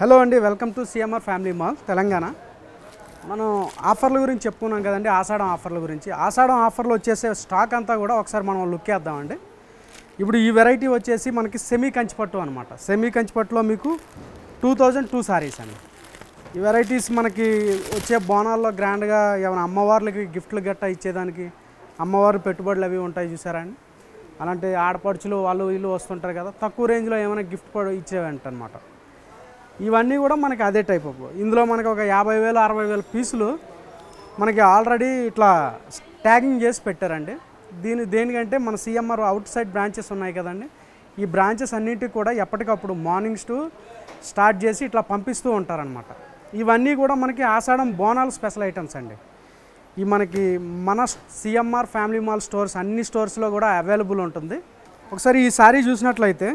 Hello అండి, welcome to CMR family mall Telangana. మనం ఆఫర్ల గురించి చెప్పుకున్నాం కదండి. ఆషాఢం ఆఫర్ల గురించి. ఆషాఢం ఆఫర్లు వచ్చేసే స్టాక్ అంతా కూడా ఒకసారి మనం లుక్ వేద్దామండి. ఇప్పుడు ఈ వెరైటీ వచ్చేసి మనకి సెమీ కంచిపట్టు అనమాట. సెమీ కంచిపట్టులో మీకు 2002 సారీస్ అండి. ఈ వెరైటీస్ మనకి వచ్చే బోనాల్లో గ్రాండ్గా ఏమైనా అమ్మవార్లకి గిఫ్ట్లు గట్టా ఇచ్చేదానికి అమ్మవారు పెట్టుబడులు అవి ఉంటాయి చూసారా అండి. అలాంటి ఆడపడుచులు వాళ్ళు వీళ్ళు వస్తుంటారు కదా, తక్కువ రేంజ్లో ఏమైనా గిఫ్ట్ ఇచ్చేవంట అనమాట. ఇవన్నీ కూడా మనకి అదే టైప్ ఆఫ్. ఇందులో మనకి ఒక 50,000 60,000 పీసులు మనకి ఆల్రెడీ ఇట్లా ట్యాగింగ్ చేసి పెట్టారండి. దేనికంటే మన సిఎంఆర్ అవుట్ సైడ్ బ్రాంచెస్ ఉన్నాయి కదండి. ఈ బ్రాంచెస్ అన్నింటికి కూడా ఎప్పటికప్పుడు మార్నింగ్స్ టు స్టార్ట్ చేసి ఇట్లా పంపిస్తూ ఉంటారనమాట. ఇవన్నీ కూడా మనకి ఆషాఢం బోనాలు స్పెషల్ ఐటమ్స్ అండి. ఈ మనకి మన సిఎంఆర్ ఫ్యామిలీ మాల్ స్టోర్స్ అన్ని స్టోర్స్లో కూడా అవైలబుల్ ఉంటుంది. ఒకసారి ఈ సారీ చూసినట్లయితే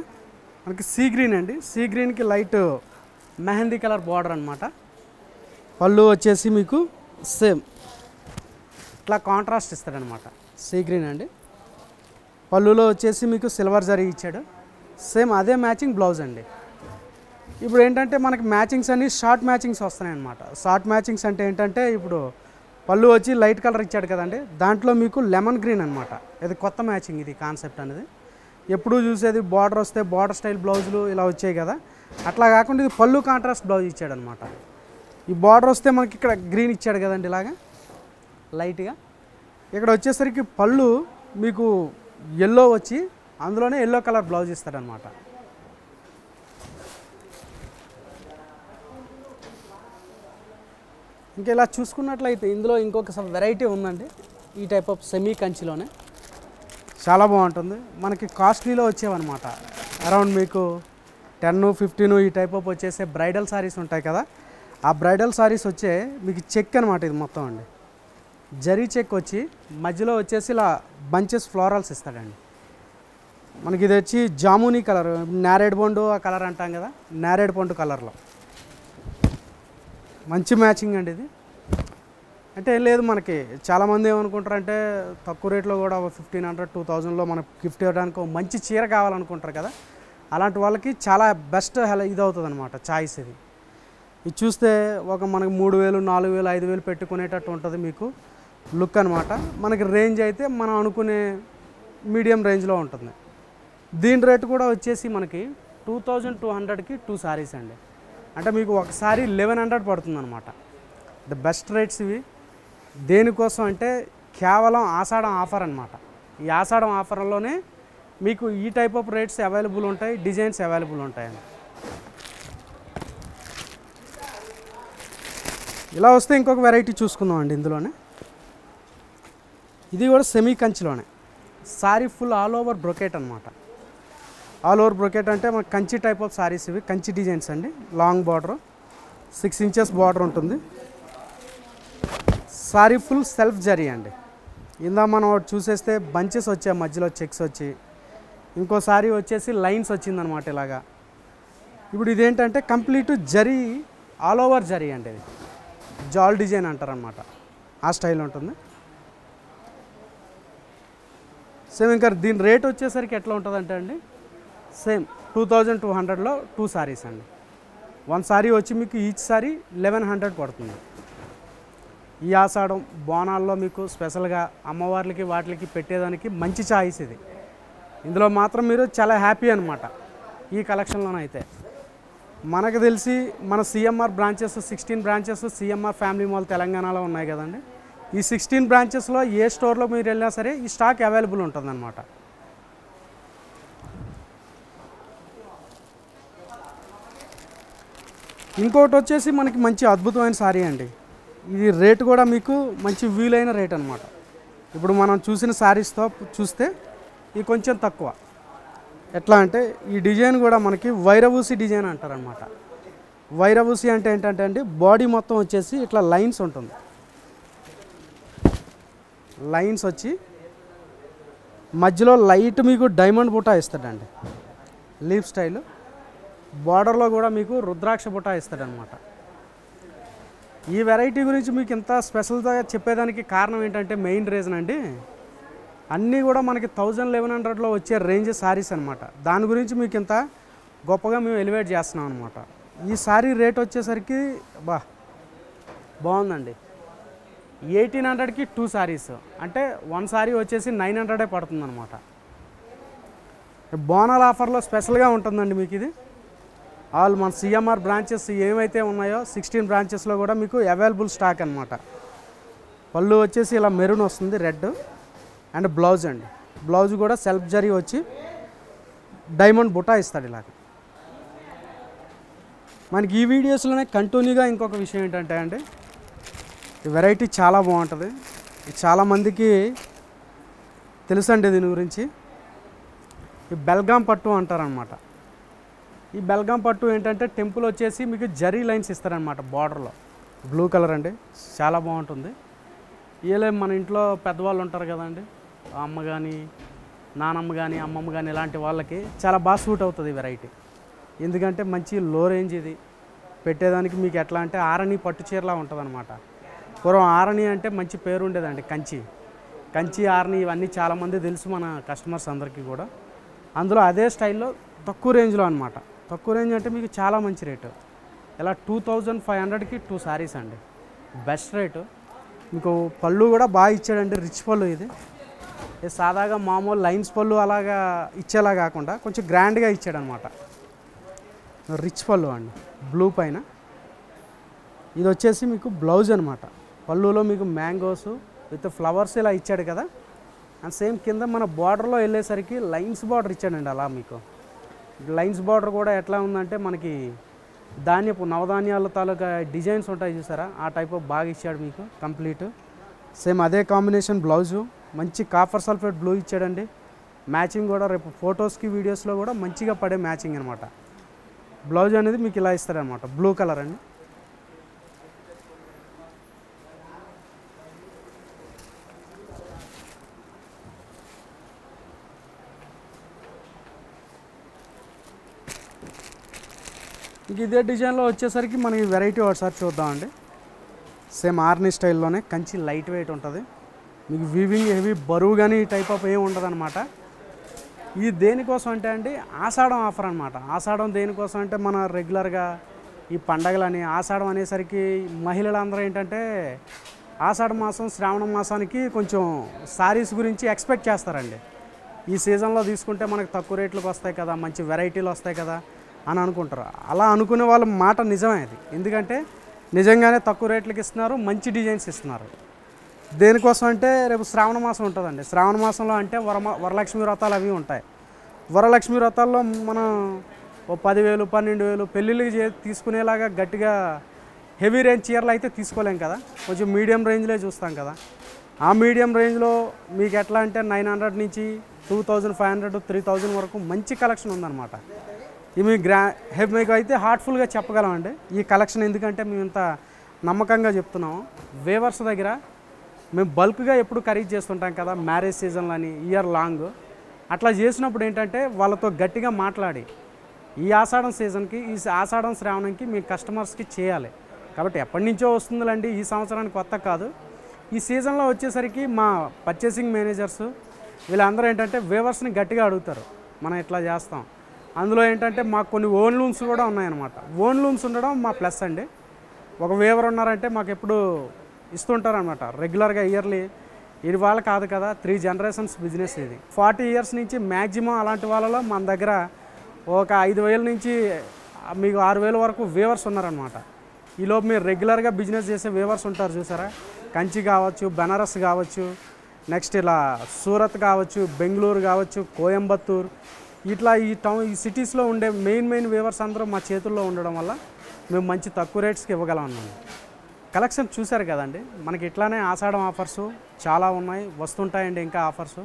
మనకి సీ గ్రీన్ అండి. సీ గ్రీన్కి లైట్ మెహందీ కలర్ బార్డర్ అనమాట. పళ్ళు వచ్చేసి మీకు సేమ్ ఇట్లా కాంట్రాస్ట్ ఇస్తాడనమాట. సీ గ్రీన్ అండి. పళ్ళులో వచ్చేసి మీకు సిల్వర్ జరీ ఇచ్చాడు. సేమ్ అదే మ్యాచింగ్ బ్లౌజ్ అండి. ఇప్పుడు ఏంటంటే మనకి మ్యాచింగ్స్ అన్ని షార్ట్ మ్యాచింగ్స్ వస్తున్నాయి అనమాట. షార్ట్ మ్యాచింగ్స్ అంటే ఏంటంటే ఇప్పుడు పళ్ళు వచ్చి లైట్ కలర్ ఇచ్చాడు కదండి, దాంట్లో మీకు లెమన్ గ్రీన్ అనమాట. ఇది కొత్త మ్యాచింగ్, ఇది కాన్సెప్ట్ అనేది. ఎప్పుడూ చూసేది బార్డర్ వస్తే బార్డర్ స్టైల్ బ్లౌజులు ఇలా వచ్చాయి కదా, అట్లా కాకుండా ఇది పళ్ళు కాంట్రాస్ట్ బ్లౌజ్ ఇచ్చాడు అనమాట. ఈ బార్డర్ వస్తే మనకి ఇక్కడ గ్రీన్ ఇచ్చాడు కదండి ఇలాగా లైట్గా. ఇక్కడ వచ్చేసరికి పళ్ళు మీకు ఎల్లో వచ్చి అందులోనే ఎల్లో కలర్ బ్లౌజ్ ఇస్తాడనమాట. ఇంకా ఇలా చూసుకున్నట్లయితే ఇందులో ఇంకొక వెరైటీ ఉందండి. ఈ టైప్ ఆఫ్ సెమీ కంచిలోనే చాలా బాగుంటుంది. మనకి కాస్ట్లీలో వచ్చేవన్నమాట. అరౌండ్ మీకు 10, 15 ఈ టైప్ ఆఫ్ వచ్చేసే బ్రైడల్ సారీస్ ఉంటాయి కదా, ఆ బ్రైడల్ సారీస్ వచ్చే మీకు చెక్ అనమాట. ఇది మొత్తం అండి జరీ చెక్ వచ్చి మధ్యలో వచ్చేసి ఇలా బంచెస్ ఫ్లోరల్స్ ఇస్తాడండి. మనకి ఇది వచ్చి జామునీ కలర్, నేరేడ్ పండు ఆ కలర్ అంటాం కదా, నేరేడ్ పండు కలర్లో మంచి మ్యాచింగ్ అండి ఇది. అంటే ఏం లేదు, మనకి చాలామంది ఏమనుకుంటారంటే తక్కువ రేట్లో కూడా 1500 2000లో మనకు గిఫ్ట్ ఇవ్వడానికి మంచి చీర కావాలనుకుంటారు కదా, అలాంటి వాళ్ళకి చాలా బెస్ట్ ఇది అవుతుంది అనమాట చాయిస్. ఇది చూస్తే ఒక మనకి 3000 4000 5000 పెట్టుకునేటట్టు ఉంటుంది మీకు లుక్ అనమాట. మనకి రేంజ్ అయితే మనం అనుకునే మీడియం రేంజ్లో ఉంటుంది. దీని రేటు కూడా వచ్చేసి మనకి 2200కి 2 సారీస్ అండి. అంటే మీకు ఒకసారి 1100 పడుతుంది అనమాట. ద బెస్ట్ రేట్స్ ఇవి. దేనికోసం అంటే కేవలం ఆషాఢం ఆఫర్ అనమాట. ఈ ఆషాఢం ఆఫర్లోనే మీకు ఈ టైప్ ఆఫ్ రేట్స్ అవైలబుల్ ఉంటాయి, డిజైన్స్ అవైలబుల్ ఉంటాయండి. ఇలా వస్తే ఇంకొక వెరైటీ చూసుకుందాం అండి. ఇందులోనే ఇది కూడా సెమీ కంచిలోనే sari full all over brocade అనమాట. ఆల్ ఓవర్ బ్రొకెట్ అంటే మనకి కంచి టైప్ ఆఫ్ సారీస్ ఇవి. కంచి డిజైన్స్ అండి. లాంగ్ బార్డర్ 6 ఇంచెస్ బార్డర్ ఉంటుంది. సారీ ఫుల్ సెల్ఫ్ జరీ అండి. ఇందా మనం చూసేస్తే బంచెస్ వచ్చాయి, మధ్యలో చెక్స్ వచ్చి, ఇంకో సారీ వచ్చేసి లైన్స్ వచ్చిందనమాట ఇలాగా. ఇప్పుడు ఇదేంటంటే complete zari all over zari అండి. ఇది జాల్ డిజైన్ అంటారనమాట. ఆ స్టైల్ ఉంటుంది. సేమ్ ఇంకా దీని రేట్ వచ్చేసరికి ఎట్లా ఉంటుందంటే అండి, సేమ్ 2200లో 2 సారీస్ అండి. 1 సారీ వచ్చి మీకు ఈచ్ సారీ 1100 పడుతుంది. ఈ ఆషాఢం బోనాల్లో మీకు స్పెషల్గా అమ్మవార్లకి వాటికి పెట్టేదానికి మంచి చాయిస్ ఇది. ఇందులో మాత్రం మీరు చాలా హ్యాపీ అనమాట. ఈ కలెక్షన్లోనైతే మనకు తెలిసి మన CMR branches 16 branches CMR family mall తెలంగాణలో ఉన్నాయి కదండి. ఈ 16 బ్రాంచెస్లో ఏ స్టోర్లో మీరు వెళ్ళినా సరే ఈ స్టాక్ అవైలబుల్ ఉంటుందన్నమాట. ఇంకోటి వచ్చేసి మనకి మంచి అద్భుతమైన సారీ అండి. ఇది రేటు కూడా మీకు మంచి వీలైన రేట్ అనమాట. ఇప్పుడు మనం చూసిన సారీస్తో చూస్తే ఇది కొంచెం తక్కువ. ఎట్లా అంటే ఈ డిజైన్ కూడా మనకి వైరవూసి డిజైన్ అంటారనమాట. వైరవూసి అంటే ఏంటంటే అండి, బాడీ మొత్తం వచ్చేసి ఇట్లా లైన్స్ ఉంటుంది. లైన్స్ వచ్చి మధ్యలో లైట్ మీకు డైమండ్ బుటా ఇస్తాడండి. లీఫ్ స్టైల్ బార్డర్లో కూడా మీకు రుద్రాక్ష బుటా ఇస్తాడనమాట. ఈ వెరైటీ గురించి మీకు ఇంత స్పెషల్గా చెప్పేదానికి కారణం ఏంటంటే మెయిన్ రీజన్ అండి, అన్నీ కూడా మనకి 1100లో వచ్చే రేంజ్ సారీస్ అనమాట. దాని గురించి మీకు ఇంత గొప్పగా మేము ఎలివేట్ చేస్తున్నాం అనమాట. ఈ సారీ రేట్ వచ్చేసరికి బాగుందండి. 1800కి 2 సారీస్, అంటే 1 సారీ వచ్చేసి 900 పడుతుంది అనమాట. బోనాల ఆఫర్లో స్పెషల్గా ఉంటుందండి మీకు ఇది. ఆల్ మన సిఎంఆర్ బ్రాంచెస్ ఏమైతే ఉన్నాయో 16 బ్రాంచెస్లో కూడా మీకు అవైలబుల్ స్టాక్ అనమాట. పళ్ళు వచ్చేసి ఇలా మెరూన్ వస్తుంది, రెడ్. అండ్ బ్లౌజ్ అండి, బ్లౌజ్ కూడా సెల్ఫ్ జరీ వచ్చి డైమండ్ బుటా ఇస్తాడు ఇలాగ. మనకి ఈ వీడియోస్లోనే కంటిన్యూగా ఇంకొక విషయం ఏంటంటే అండి, ఈ వెరైటీ చాలా బాగుంటుంది. చాలామందికి తెలుసండి దీని గురించి. ఈ బెల్గాం పట్టు అంటారనమాట. ఈ బెల్గాం పట్టు ఏంటంటే టెంపుల్ వచ్చేసి మీకు జరీ లైన్స్ ఇస్తారనమాట బార్డర్లో. బ్లూ కలర్ అండి, చాలా బాగుంటుంది. ఇలా మన ఇంట్లో పెద్దవాళ్ళు ఉంటారు కదండి, అమ్మ కానీ నానమ్మ కానీ అమ్మమ్మ కానీ ఇలాంటి వాళ్ళకి చాలా బాగా సూట్ అవుతుంది ఈ వెరైటీ. ఎందుకంటే మంచి లో రేంజ్ ఇది. పెట్టేదానికి మీకు ఎట్లా అంటే ఆరణి పట్టు చీరలా ఉంటుంది అనమాట. పూర్వం ఆరణి అంటే మంచి పేరు ఉండేదండి, కంచి ఆరణి ఇవన్నీ చాలామంది తెలుసు మన కస్టమర్స్ అందరికీ కూడా. అందులో అదే స్టైల్లో తక్కువ రేంజ్లో అనమాట. తక్కువ రేంజ్ అంటే మీకు చాలా మంచి రేటు. ఇలా 2500కి 2 సారీస్ అండి, బెస్ట్ రేటు. మీకు పళ్ళు కూడా బాగా ఇచ్చాడండి, రిచ్ పళ్ళు. ఇది సాదాగా మామూలు లైన్స్ పళ్ళు అలాగా ఇచ్చేలా కాకుండా కొంచెం గ్రాండ్గా ఇచ్చాడనమాట. రిచ్ పళ్ళు అండి, బ్లూ పైన. ఇది వచ్చేసి మీకు బ్లౌజ్ అనమాట. పళ్ళులో మీకు మ్యాంగోస్ విత్ ఫ్లవర్స్ ఇలా ఇచ్చాడు కదా. అండ్ సేమ్ కింద మన బార్డర్లో వెళ్ళేసరికి లైన్స్ బార్డర్ ఇచ్చాడండి. అలా మీకు లైన్స్ బార్డర్ కూడా ఎట్లా ఉందంటే మనకి నవధాన్యాల తాలూకా డిజైన్స్ ఉంటాయి చూసారా, ఆ టైప్ ఆఫ్ బాగా ఇచ్చాడు మీకు కంప్లీట్. సేమ్ అదే కాంబినేషన్ బ్లౌజు, మంచి కాపర్ సల్ఫేట్ బ్లూ ఇచ్చాడండి. మ్యాచింగ్ కూడా రేపు ఫొటోస్కి వీడియోస్లో కూడా మంచిగా పడే మ్యాచింగ్ అనమాట. బ్లౌజ్ అనేది మీకు ఇలా ఇస్తారనమాట, బ్లూ కలర్ అండి. ఇంక ఇదే డిజైన్లో వచ్చేసరికి మనకి వెరైటీ ఒకసారి చూద్దామండి. సేమ్ ఆర్ని స్టైల్లోనే కంచి లైట్ వెయిట్ ఉంటుంది మీకు. వీవింగ్ హెవీ బరువు కానీ ఈ టైప్ ఆఫ్ ఏమి ఉండదు అనమాట. ఇది దేనికోసం అంటే అండి, ఆషాఢం ఆఫర్ అనమాట. ఆషాఢం దేనికోసం అంటే మన రెగ్యులర్గా ఈ పండగలని ఆషాఢం అనేసరికి మహిళలందరూ ఏంటంటే ఆషాఢ మాసం శ్రావణ మాసానికి కొంచెం సారీస్ గురించి ఎక్స్పెక్ట్ చేస్తారండి. ఈ సీజన్లో తీసుకుంటే మనకు తక్కువ రేట్లకు వస్తాయి కదా, మంచి వెరైటీలు వస్తాయి కదా అని అనుకుంటారు. అలా అనుకునే వాళ్ళ మాట నిజమే అది. ఎందుకంటే నిజంగానే తక్కువ రేట్లకి ఇస్తున్నారు, మంచి డిజైన్స్ ఇస్తున్నారు. దేనికోసం అంటే రేపు శ్రావణ మాసం ఉంటుందండి. శ్రావణ మాసంలో అంటే వరలక్ష్మి వ్రతాలు అవి ఉంటాయి. వరలక్ష్మి వ్రతాల్లో మనం 10,000 12,000 పెళ్ళిళ్ళకి తీసుకునేలాగా గట్టిగా హెవీ రేంజ్ చీరలు అయితే తీసుకోలేం కదా, కొంచెం మీడియం రేంజ్లో చూస్తాం కదా. ఆ మీడియం రేంజ్లో మీకు ఎట్లా అంటే 900 నుంచి 2500 3000 వరకు మంచి కలెక్షన్ ఉందన్నమాట. ఇవి మీకు అయితే హార్ట్ఫుల్గా చెప్పగలమండి ఈ కలెక్షన్. ఎందుకంటే మేము ఇంత నమ్మకంగా చెప్తున్నాము. వేవర్స్ దగ్గర మేము బల్క్గా ఎప్పుడు ఖరీదు చేస్తుంటాం కదా, మ్యారేజ్ సీజన్లని ఇయర్ లాంగ్. అట్లా చేసినప్పుడు ఏంటంటే వాళ్ళతో గట్టిగా మాట్లాడి ఈ ఆషాఢం సీజన్కి, ఈ ఆషాఢం శ్రావణంకి మీ కస్టమర్స్కి చేయాలి. కాబట్టి ఎప్పటి నుంచో వస్తుందిలండి, ఈ సంవత్సరానికి కొత్త కాదు. ఈ సీజన్లో వచ్చేసరికి మా పర్చేసింగ్ మేనేజర్స్ వీళ్ళందరూ ఏంటంటే వేవర్స్ని గట్టిగా అడుగుతారు, మనం ఇట్లా చేస్తాం. అందులో ఏంటంటే మాకు కొన్ని ఓన్ లూమ్స్ కూడా ఉన్నాయన్నమాట. ఓన్ లూమ్స్ ఉండడం మా ప్లస్ అండి. ఒక వేవర్ ఉన్నారంటే మాకు ఎప్పుడు ఇస్తుంటారనమాట రెగ్యులర్గా ఇయర్లీ. ఇది వాళ్ళ కాదు కదా, 3 జనరేషన్స్ బిజినెస్ ఇది. 40 ఇయర్స్ నుంచి మ్యాక్సిమం అలాంటి వాళ్ళలో మన దగ్గర ఒక 5,000 నుంచి మీకు 6,000 వరకు వేవర్స్ ఉన్నారనమాట. ఈలోపు మీరు రెగ్యులర్గా బిజినెస్ చేసే వేవర్స్ ఉంటారు చూసారా, కంచి కావచ్చు, బెనారస్ కావచ్చు, నెక్స్ట్ ఇలా సూరత్ కావచ్చు, బెంగళూరు కావచ్చు, కోయంబత్తూర్, ఇట్లా ఈ సిటీస్లో ఉండే మెయిన్ వేవర్స్ అందరూ మా చేతుల్లో ఉండడం వల్ల మేము మంచి తక్కువ రేట్స్కి ఇవ్వగలం అన్నాము. కలెక్షన్ చూశారు కదండి, మనకి ఇట్లానే ఆషాఢం ఆఫర్సు చాలా ఉన్నాయి, వస్తుంటాయండి ఇంకా ఆఫర్సు.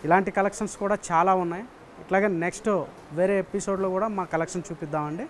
ఇలాంటి కలెక్షన్స్ కూడా చాలా ఉన్నాయి. ఇట్లాగే నెక్స్ట్ వేరే ఎపిసోడ్లో కూడా మా కలెక్షన్ చూపిద్దామండి.